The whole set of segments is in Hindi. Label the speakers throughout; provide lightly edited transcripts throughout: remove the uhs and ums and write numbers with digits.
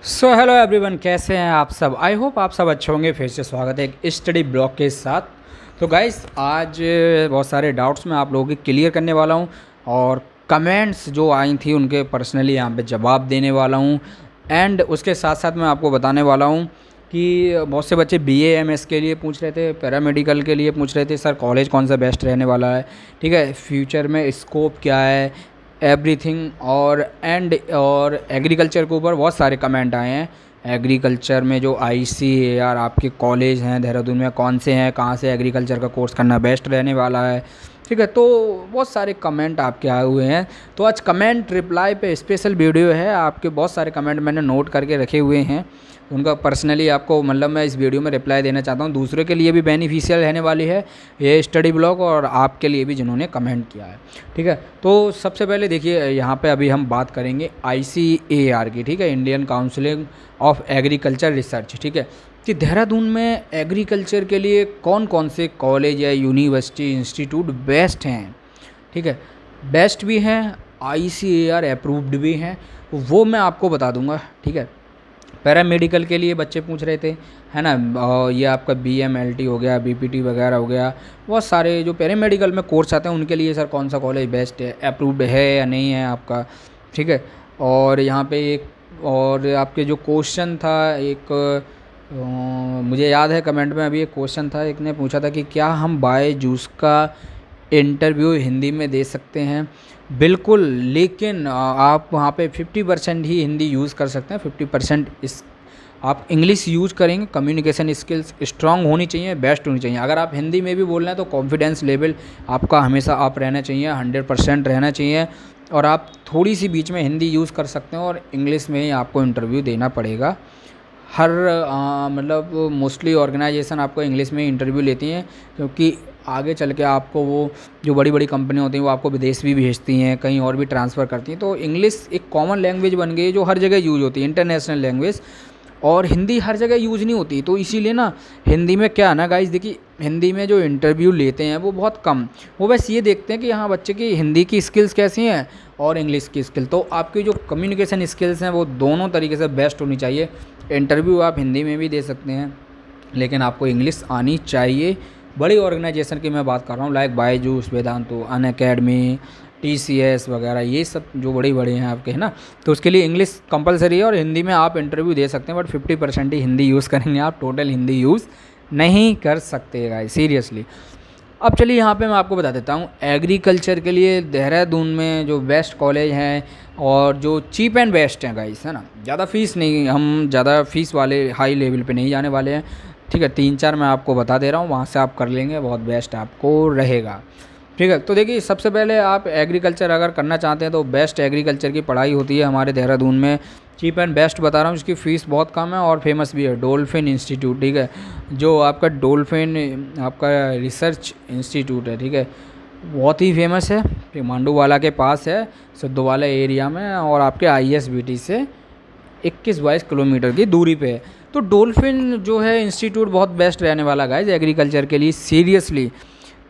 Speaker 1: सो हेलो एवरीवन, कैसे हैं आप सब। आई होप आप सब अच्छे होंगे। फिर से स्वागत है एक स्टडी ब्लॉग के साथ। तो गाइस, आज बहुत सारे डाउट्स मैं आप लोगों के क्लियर करने वाला हूं और कमेंट्स जो आई थी उनके पर्सनली यहाँ पे जवाब देने वाला हूं। एंड उसके साथ साथ मैं आपको बताने वाला हूं कि बहुत से बच्चे BA MS के लिए पूछ रहे थे, पैरामेडिकल के लिए पूछ रहे थे, सर कॉलेज कौन सा बेस्ट रहने वाला है, ठीक है, फ्यूचर में स्कोप क्या है, एवरीथिंग। और एग्रीकल्चर के ऊपर बहुत सारे कमेंट आए हैं। एग्रीकल्चर में जो ICAR आपके कॉलेज हैं देहरादून में कौन से हैं, कहाँ से एग्रीकल्चर का कोर्स करना बेस्ट रहने वाला है, ठीक है। तो बहुत सारे कमेंट आपके आए हुए हैं। तो आज कमेंट रिप्लाई पे स्पेशल वीडियो है। आपके बहुत सारे कमेंट मैंने नोट करके रखे हुए हैं, उनका पर्सनली आपको मतलब मैं इस वीडियो में रिप्लाई देना चाहता हूँ। दूसरे के लिए भी बेनिफिशियल रहने वाली है ये स्टडी ब्लॉग, और आपके लिए भी जिन्होंने कमेंट किया है, ठीक है। तो सबसे पहले देखिए, यहाँ पे अभी हम बात करेंगे ICAR की, ठीक है, Indian council of agriculture research, ठीक है, कि देहरादून में एग्रीकल्चर के लिए कौन कौन से कॉलेज या यूनिवर्सिटी इंस्टीट्यूट बेस्ट हैं, ठीक है। बेस्ट भी हैं, ICAR अप्रूव्ड भी हैं, वो मैं आपको बता दूंगा, ठीक है। पैरामेडिकल के लिए बच्चे पूछ रहे थे, है ना, ये आपका BMLT हो गया, BPT वगैरह हो गया, बहुत सारे जो पैरामेडिकल में कोर्स आते हैं उनके लिए सर कौन सा कॉलेज बेस्ट है, अप्रूव्ड है या नहीं है आपका, ठीक है। और यहाँ पे एक और आपके जो क्वेश्चन था एक मुझे याद है कमेंट में अभी एक क्वेश्चन था, एक ने पूछा था कि क्या हम बायजूस का इंटरव्यू हिंदी में दे सकते हैं। बिल्कुल, लेकिन आप वहाँ पे 50% ही हिंदी यूज़ कर सकते हैं, 50% इस आप इंग्लिश यूज़ करेंगे। कम्युनिकेशन स्किल्स स्ट्रांग होनी चाहिए, बेस्ट होनी चाहिए। अगर आप हिंदी में भी बोल रहे हैं तो कॉन्फिडेंस लेवल आपका हमेशा आप रहना चाहिए, 100% रहना चाहिए। और आप थोड़ी सी बीच में हिंदी यूज़ कर सकते हैं और इंग्लिश में ही आपको इंटरव्यू देना पड़ेगा। हर मतलब मोस्टली ऑर्गेनाइजेशन आपको इंग्लिश में इंटरव्यू लेती हैं, क्योंकि आगे चल के आपको वो जो बड़ी बड़ी कंपनी होती हैं वो आपको विदेश भी भेजती हैं, कहीं और भी ट्रांसफ़र करती हैं। तो इंग्लिश एक कॉमन लैंग्वेज बन गई है जो हर जगह यूज़ होती है, इंटरनेशनल लैंग्वेज। और हिंदी हर जगह यूज़ नहीं होती, तो इसीलिए ना हिंदी में क्या है ना गाइस, देखिए हिंदी में जो इंटरव्यू लेते हैं वो बहुत कम, वो बस ये देखते हैं कि हाँ बच्चे की हिंदी की स्किल्स कैसी हैं और इंग्लिश की स्किल। तो आपकी जो कम्युनिकेशन स्किल्स हैं वो दोनों तरीके से बेस्ट होनी चाहिए। इंटरव्यू आप हिंदी में भी दे सकते हैं, लेकिन आपको इंग्लिश आनी चाहिए। बड़ी ऑर्गेनाइजेशन की मैं बात कर रहा हूँ, like Byju's, Vedantu, Unacademy, TCS वगैरह, ये सब जो बड़े बड़े हैं आपके, है ना। तो उसके लिए इंग्लिश कंपलसरी है और हिंदी में आप इंटरव्यू दे सकते हैं, बट 50% ही हिंदी यूज़ करेंगे आप, टोटल हिंदी यूज़ नहीं कर सकते गाइस, सीरियसली। अब चलिए यहाँ पे मैं आपको बता देता हूँ एग्रीकल्चर के लिए देहरादून में जो बेस्ट कॉलेज हैं और जो चीप एंड बेस्ट हैं गाइस, है ना। ज़्यादा फीस नहीं, हम ज़्यादा फीस वाले हाई लेवल पे नहीं जाने वाले हैं, ठीक है। 3-4 मैं आपको बता दे रहा हूँ, वहाँ से आप कर लेंगे, बहुत बेस्ट आपको रहेगा, ठीक है। तो देखिए, सबसे पहले आप एग्रीकल्चर अगर करना चाहते हैं तो बेस्ट एग्रीकल्चर की पढ़ाई होती है हमारे देहरादून में। चीप एंड बेस्ट बता रहा हूँ, इसकी फ़ीस बहुत कम है और फेमस भी है, डोल्फिन इंस्टीट्यूट, ठीक है। जो आपका डोल्फिन आपका रिसर्च इंस्टीट्यूट है, ठीक है, बहुत ही फेमस है, मांडूवाला के पास है, सिद्धोवाला एरिया में, और आपके ISBT से 21-22 किलोमीटर की दूरी पे है। तो डोल्फिन जो है इंस्टीट्यूट बहुत बेस्ट रहने वाला गाइस एग्रीकल्चर के लिए, सीरियसली।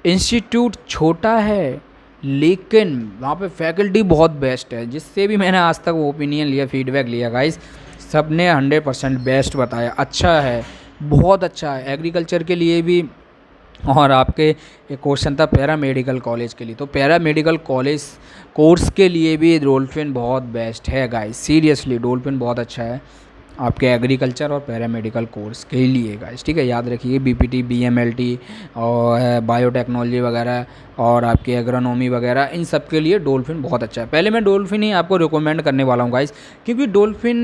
Speaker 1: इंस्टीट्यूट छोटा है लेकिन वहाँ पे फैकल्टी बहुत बेस्ट है, जिससे भी मैंने आज तक वो ओपिनियन लिया, फीडबैक लिया गाइस, सब ने 100% बेस्ट बताया, अच्छा है, बहुत अच्छा है एग्रीकल्चर के लिए भी। और आपके एक क्वेश्चन था पैरामेडिकल कॉलेज के लिए, तो पैरामेडिकल कॉलेज कोर्स के लिए भी डोल्फिन बहुत बेस्ट है गाइस, सीरियसली डोल्फिन बहुत अच्छा है आपके एग्रीकल्चर और पैरामेडिकल कोर्स के लिए गाइस, ठीक है। याद रखिए BPT, BMLT और बायोटेक्नोलॉजी वगैरह और आपकी एग्रोनॉमी वगैरह, इन सब के लिए डोल्फिन बहुत अच्छा है। पहले मैं डोल्फिन ही आपको रिकमेंड करने वाला हूँ गाइस, क्योंकि डोल्फिन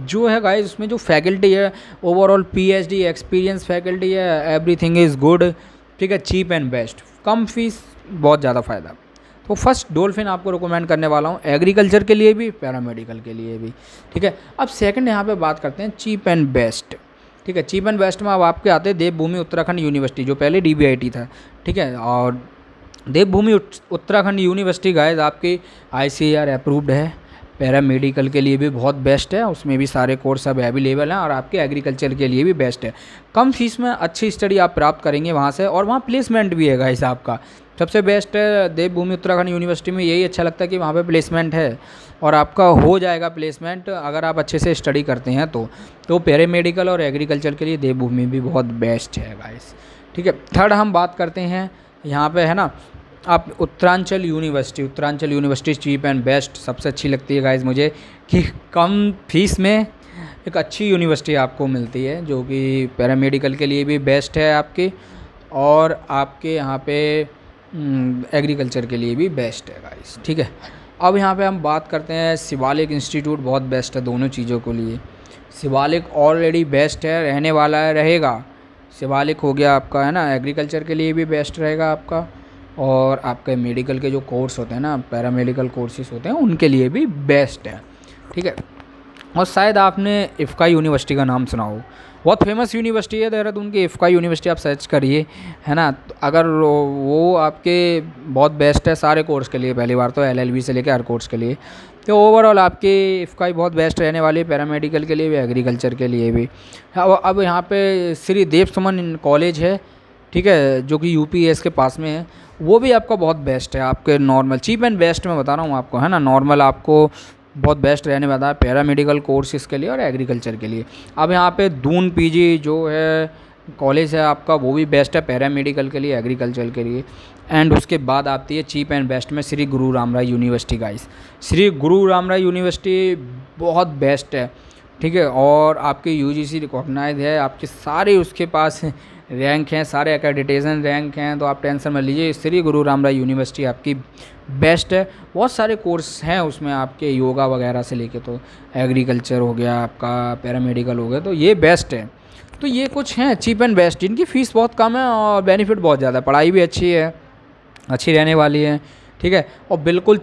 Speaker 1: जो है गाइस उसमें जो फैकल्टी है ओवरऑल PhD एक्सपीरियंस फैकल्टी है, एवरीथिंग इज़ गुड, ठीक है, चीप एंड बेस्ट, कम फीस, बहुत ज़्यादा फ़ायदा। तो फर्स्ट डोल्फिन आपको रिकमेंड करने वाला हूँ, एग्रीकल्चर के लिए भी, पैरामेडिकल के लिए भी, ठीक है। अब सेकंड यहाँ पे बात करते हैं चीप एंड बेस्ट, ठीक है। चीप एंड बेस्ट में अब आपके आते हैं देवभूमि उत्तराखंड यूनिवर्सिटी, जो पहले DBIT था, ठीक है। और देवभूमि उत्तराखंड यूनिवर्सिटी गाइस आपकी ICAR अप्रूव्ड है, पैरामेडिकल के लिए भी बहुत बेस्ट है, उसमें भी सारे कोर्स अब अवेलेबल हैं, और आपके एग्रीकल्चर के लिए भी बेस्ट है। कम फीस में अच्छी स्टडी आप प्राप्त करेंगे वहाँ से, और वहाँ प्लेसमेंट भी है गाइस आपका, सबसे बेस्ट है देवभूमि उत्तराखंड यूनिवर्सिटी में यही अच्छा लगता है कि वहाँ पे प्लेसमेंट है और आपका हो जाएगा प्लेसमेंट अगर आप अच्छे से स्टडी करते हैं तो पैरामेडिकल और एग्रीकल्चर के लिए देवभूमि भी बहुत बेस्ट है गाइस। ठीक है, थर्ड हम बात करते हैं यहाँ पे है ना, आप Uttaranchal university cheap and best सबसे अच्छी लगती है गाइस मुझे, कि कम फीस में एक अच्छी यूनिवर्सिटी आपको मिलती है जो कि पैरामेडिकल के लिए भी बेस्ट है आपकी, और आपके यहाँ पे एग्रीकल्चर के लिए भी बेस्ट है गाइस। ठीक है, अब यहाँ पे हम बात करते हैं शिवालिक इंस्टीट्यूट बहुत बेस्ट है दोनों चीज़ों के लिए। शिवालिक ऑलरेडी बेस्ट है, रहने वाला है, रहेगा। शिवालिक हो गया आपका है ना, एग्रीकल्चर के लिए भी बेस्ट रहेगा आपका, और आपके मेडिकल के जो कोर्स होते हैं ना, पैरामेडिकल कोर्सेज होते हैं उनके लिए भी बेस्ट है। ठीक है, और शायद आपने इफ़का यूनिवर्सिटी का नाम सुना हो, बहुत फेमस यूनिवर्सिटी है देहरादून की इफ़का यूनिवर्सिटी, आप सर्च करिए है ना। तो अगर वो आपके बहुत बेस्ट है सारे कोर्स के लिए, पहली बार तो LLB से लेकर हर कोर्स के लिए, तो ओवरऑल आपकी इफ़का ही बहुत बेस्ट रहने वाली है, पैरामेडिकल के लिए भी एग्रीकल्चर के लिए भी। अब यहाँ पे श्री देव सुमन कॉलेज है, ठीक है, जो कि UPS के पास में है, वो भी आपका बहुत बेस्ट है, आपके नॉर्मल चीप एंड बेस्ट में बता रहा हूँ आपको है ना, नॉर्मल आपको बहुत बेस्ट रहने वाला है पैरामेडिकल कोर्सेज़ के लिए और एग्रीकल्चर के लिए। अब यहाँ पे दून PG जो है कॉलेज है आपका, वो भी बेस्ट है पैरामेडिकल के लिए, एग्रीकल्चर के लिए। एंड उसके बाद आती है चीप एंड बेस्ट में श्री गुरु रामराय यूनिवर्सिटी गाइस। श्री गुरु रामराय यूनिवर्सिटी बहुत बेस्ट है, ठीक है, और आपके UGC रिकॉग्नाइज है, आपके सारे उसके पास रैंक हैं, सारे एक्रेडिटेशन रैंक हैं, तो आप टेंशन मत लीजिए। श्री गुरु रामराय यूनिवर्सिटी आपकी बेस्ट है, बहुत सारे कोर्स हैं उसमें आपके, योगा वगैरह से लेके तो एग्रीकल्चर हो गया आपका, पैरामेडिकल हो गया, तो ये बेस्ट है। तो ये कुछ हैं चीप एंड बेस्ट, इनकी फ़ीस बहुत कम है और बेनिफिट बहुत ज़्यादा है, पढ़ाई भी अच्छी है, अच्छी रहने वाली है। ठीक है, और बिल्कुल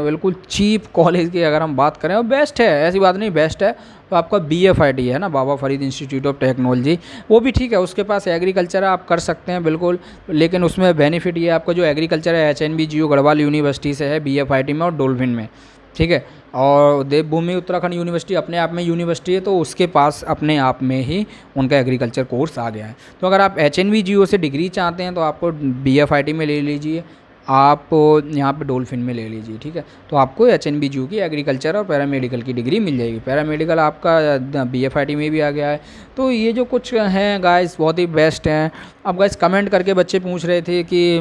Speaker 1: बिल्कुल चीप कॉलेज की अगर हम बात करें, और बेस्ट है, ऐसी बात नहीं, बेस्ट है। तो आपका BFIT है ना, बाबा फरीद इंस्टीट्यूट ऑफ टेक्नोलॉजी, वो भी ठीक है, उसके पास एग्रीकल्चर आप कर सकते हैं बिल्कुल, लेकिन उसमें बेनिफिट ये आपका जो एग्रीकल्चर है HNB GU गढ़वाल यूनिवर्सिटी से है, BFIT में और डोल्फिन में। ठीक है, और देवभूमि उत्तराखंड यूनिवर्सिटी अपने आप में यूनिवर्सिटी है, तो उसके पास अपने आप में ही उनका एग्रीकल्चर कोर्स आ गया है। तो अगर आप HNB GU से डिग्री चाहते हैं तो आपको BFIT में ले लीजिए, आप यहाँ पे डोल्फिन में ले लीजिए। ठीक है, तो आपको HNB GU की एग्रीकल्चर और पैरामेडिकल की डिग्री मिल जाएगी। पैरामेडिकल आपका BFIT में भी आ गया है। तो ये जो कुछ हैं गाइस बहुत ही बेस्ट हैं। अब गाइस कमेंट करके बच्चे पूछ रहे थे कि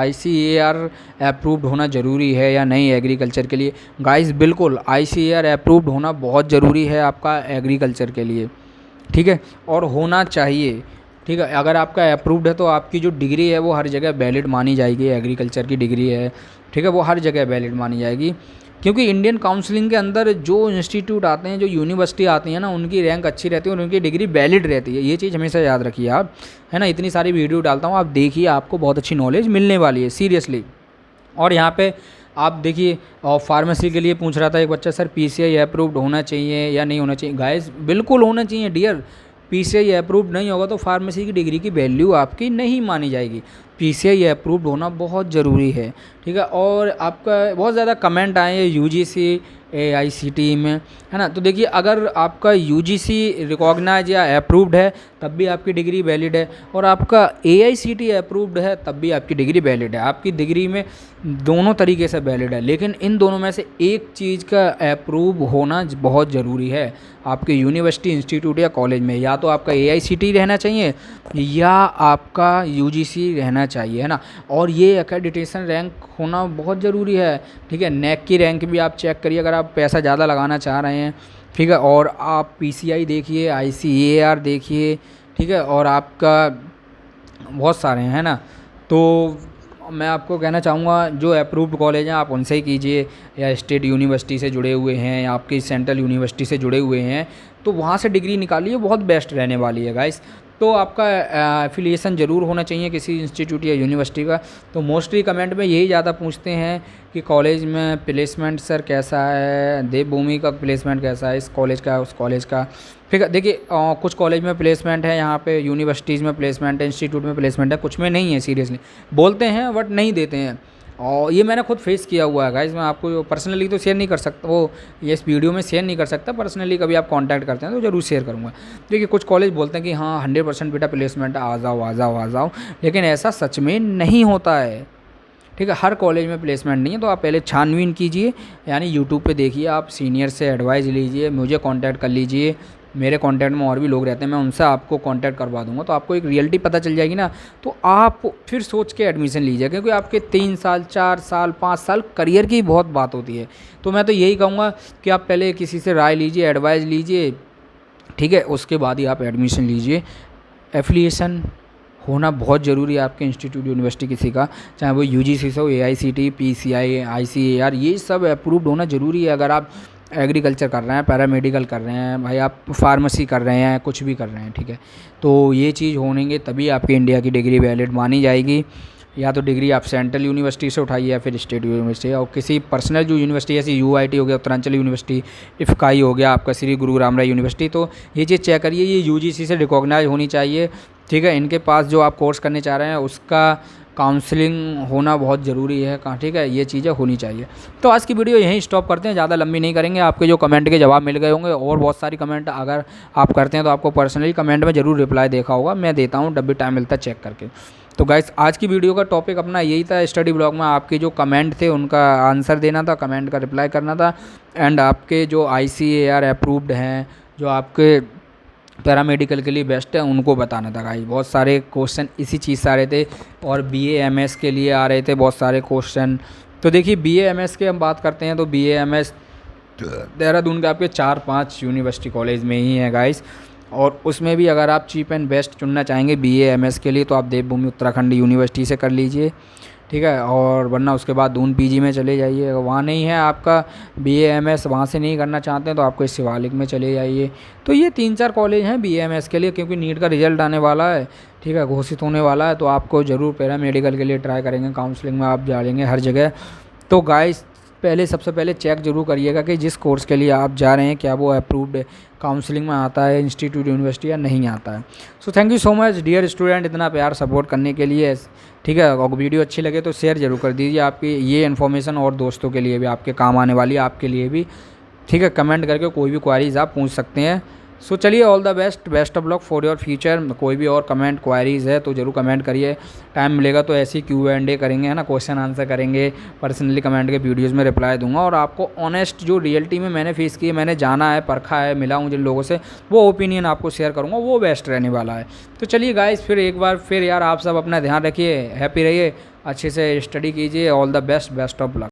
Speaker 1: ICAR अप्रूव्ड होना ज़रूरी है या नहीं एग्रीकल्चर के लिए। गाइस बिल्कुल ICAR अप्रूव्ड होना बहुत ज़रूरी है आपका एग्रीकल्चर के लिए, ठीक है, और होना चाहिए। ठीक है, अगर आपका अप्रूव्ड है तो आपकी जो डिग्री है वो हर जगह वैलिड मानी जाएगी, एग्रीकल्चर की डिग्री है, ठीक है, वो हर जगह वैलिड मानी जाएगी, क्योंकि इंडियन काउंसलिंग के अंदर जो इंस्टीट्यूट आते हैं, जो यूनिवर्सिटी आती है ना, उनकी रैंक अच्छी रहती है और उनकी डिग्री वैलिड रहती है। ये चीज़ हमेशा याद रखिए आप, है ना। इतनी सारी वीडियो डालता हूँ, आप देखिए, आपको बहुत अच्छी नॉलेज मिलने वाली है सीरियसली। और यहाँ पे आप देखिए, और फार्मेसी के लिए पूछ रहा था एक बच्चा, सर PCI अप्रूव्ड होना चाहिए या नहीं होना चाहिए। गाइस बिल्कुल होना चाहिए डियर, PCI अप्रूव्ड नहीं होगा तो फार्मेसी की डिग्री की वैल्यू आपकी नहीं मानी जाएगी। PCI अप्रूव्ड होना बहुत ज़रूरी है, ठीक है। और आपका बहुत ज़्यादा कमेंट आए हैं UGC AICTE में, है ना। तो देखिए, अगर आपका UGC रिकॉग्नाइज या अप्रूव्ड है तब भी आपकी डिग्री वैलिड है, और आपका AICTE अप्रूव्ड है तब भी आपकी डिग्री वैलिड है। आपकी डिग्री में दोनों तरीके से वैलिड है, लेकिन इन दोनों में से एक चीज़ का अप्रूव होना बहुत ज़रूरी है आपके यूनिवर्सिटी, इंस्टीट्यूट या कॉलेज में। या तो आपका AICTE रहना चाहिए या आपका UGC रहना चाहिए, है ना। और ये एक्रेडिटेशन रैंक होना बहुत ज़रूरी है, ठीक है। NAC की रैंक भी आप चेक करिए अगर आप पैसा ज़्यादा लगाना चाह रहे हैं, ठीक है। और आप PCI देखिए, ICAR देखिए, ठीक है, और आपका बहुत सारे हैं ना। तो मैं आपको कहना चाहूँगा जो अप्रूव्ड कॉलेज हैं आप उनसे ही कीजिए, या स्टेट यूनिवर्सिटी से जुड़े हुए हैं या आपकी सेंट्रल यूनिवर्सिटी से जुड़े हुए हैं तो वहाँ से डिग्री निकालिए, बहुत बेस्ट रहने वाली है गाइस। तो आपका एफिलिएशन ज़रूर होना चाहिए किसी इंस्टीट्यूट या यूनिवर्सिटी का। तो मोस्टली कमेंट में यही ज़्यादा पूछते हैं कि कॉलेज में प्लेसमेंट सर कैसा है, देवभूमि का प्लेसमेंट कैसा है, इस कॉलेज का उस कॉलेज का। ठीक है, देखिए कुछ कॉलेज में प्लेसमेंट है, यहाँ पे यूनिवर्सिटीज़ में प्लेसमेंट है, इंस्टीट्यूट में प्लेसमेंट है, कुछ में नहीं है। सीरियसली बोलते हैं बट नहीं देते हैं। और ये मैंने खुद फेस किया हुआ है गाइस। मैं आपको पर्सनली तो शेयर नहीं कर सकता, वो ये इस वीडियो में शेयर नहीं कर सकता। पर्सनली कभी आप कांटेक्ट करते हैं तो ज़रूर शेयर करूँगा। देखिए कुछ कॉलेज बोलते हैं कि हाँ 100% बेटा प्लेसमेंट, आ जाओ आ जाओ आ जाओ, लेकिन ऐसा सच में नहीं होता है। ठीक है, हर कॉलेज में प्लेसमेंट नहीं है। तो आप पहले छानबीन कीजिए, यानी यूट्यूब पे देखिए, आप सीनियर से एडवाइस लीजिए, मुझे कांटेक्ट कर लीजिए, मेरे कांटेक्ट में और भी लोग रहते हैं, मैं उनसे आपको कांटेक्ट करवा दूंगा। तो आपको एक रियलिटी पता चल जाएगी ना, तो आप फिर सोच के एडमिशन लीजिए, क्योंकि आपके 3 साल 4 साल 5 साल करियर की बहुत बात होती है। तो मैं तो यही कहूँगा कि आप पहले किसी से राय लीजिए, एडवाइस लीजिए, ठीक है, उसके बाद ही आप एडमिशन लीजिए। एफिलिएशन होना बहुत ज़रूरी है आपके इंस्टीट्यूट यूनिवर्सिटी किसी का, चाहे वो यूजीसी से हो, एआईसीटी, पीसीआई, आईसीएआर, ये सब अप्रूव्ड होना ज़रूरी है। अगर आप एग्रीकल्चर कर रहे हैं, पैरामेडिकल कर रहे हैं, भाई आप फार्मेसी कर रहे हैं, कुछ भी कर रहे हैं, ठीक है, तो ये चीज़ होनेंगे तभी आपकी इंडिया की डिग्री वैलिड मानी जाएगी। या तो डिग्री आप सेंट्रल यूनिवर्सिटी से उठाइए या फिर स्टेट यूनिवर्सिटी, और किसी पर्सनल जो यूनिवर्सिटी जैसे यूआईटी हो गया, उत्तरांचल यूनिवर्सिटी, इफ्काई हो गया आपका, श्री गुरु रामराय यूनिवर्सिटी, तो ये चीज़ चेक करिए, ये यूजीसी से रिकॉग्नाइज होनी चाहिए। ठीक है, इनके पास जो आप कोर्स करने चाह रहे हैं उसका काउंसलिंग होना बहुत ज़रूरी है। कहाँ, ठीक है, ये चीज़ें होनी चाहिए। तो आज की वीडियो यहीं स्टॉप करते हैं, ज़्यादा लंबी नहीं करेंगे। आपके जो कमेंट के जवाब मिल गए होंगे, और बहुत सारी कमेंट अगर आप करते हैं तो आपको पर्सनली कमेंट में ज़रूर रिप्लाई देखा होगा, मैं देता हूँ जब भी टाइम मिलता है चेक करके। तो गाइस आज की वीडियो का टॉपिक अपना यही था, स्टडी ब्लॉग में आपके जो कमेंट थे उनका आंसर देना था, कमेंट का रिप्लाई करना था, एंड आपके जो ICAR अप्रूव्ड हैं, जो आपके पैरामेडिकल के लिए बेस्ट है, उनको बताना था गाइस। बहुत सारे क्वेश्चन इसी चीज़ से आ रहे थे, और BA MS के लिए आ रहे थे बहुत सारे क्वेश्चन। तो देखिए BA MS के हम बात करते हैं तो BA MS देहरादून के आपके 4-5 यूनिवर्सिटी कॉलेज में ही है गाइस, और उसमें भी अगर आप चीप एंड बेस्ट चुनना चाहेंगे BA MS के लिए तो आप देवभूमि उत्तराखंड यूनिवर्सिटी से कर लीजिए, ठीक है, और वरना उसके बाद दून PG में चले जाइए। अगर वहाँ नहीं है आपका BA MS, वहाँ से नहीं करना चाहते हैं तो आपको शिवालिक में चले जाइए। तो ये 3-4 कॉलेज हैं BA MS के लिए, क्योंकि नीट का रिजल्ट आने वाला है, ठीक है, घोषित होने वाला है, तो आपको ज़रूर पैरामेडिकल के लिए ट्राई करेंगे, काउंसलिंग में आप जाएंगे हर जगह। तो गाइस पहले सबसे पहले चेक जरूर करिएगा कि जिस कोर्स के लिए आप जा रहे हैं क्या वो अप्रूव्ड काउंसलिंग में आता है, इंस्टीट्यूट यूनिवर्सिटी, या नहीं आता है। So thank you so much dear student, इतना प्यार सपोर्ट करने के लिए, ठीक है। अगर वीडियो अच्छी लगे तो शेयर जरूर कर दीजिए, आपकी ये इन्फॉर्मेशन और दोस्तों के लिए भी आपके काम आने वाली है, आपके लिए भी, ठीक है। कमेंट करके कोई भी क्वारीज आप पूछ सकते हैं। सो चलिए, all the best of luck for your future. कोई भी और कमेंट क्वारीज है तो ज़रूर कमेंट करिए, टाइम मिलेगा तो ऐसी Q&A करेंगे, है ना, क्वेश्चन आंसर करेंगे, पर्सनली कमेंट के वीडियोज़ में रिप्लाई दूंगा, और आपको ऑनेस्ट जो रियलिटी में मैंने फेस की है, मैंने जाना है, परखा है, मिला हूँ जिन लोगों से, वो ओपिनियन आपको शेयर करूँगा, वो बेस्ट रहने वाला है। तो चलिए गाइस, फिर एक बार फिर यार आप सब अपना ध्यान रखिए, हैप्पी रहिए, अच्छे से स्टडी कीजिए, all the best of luck.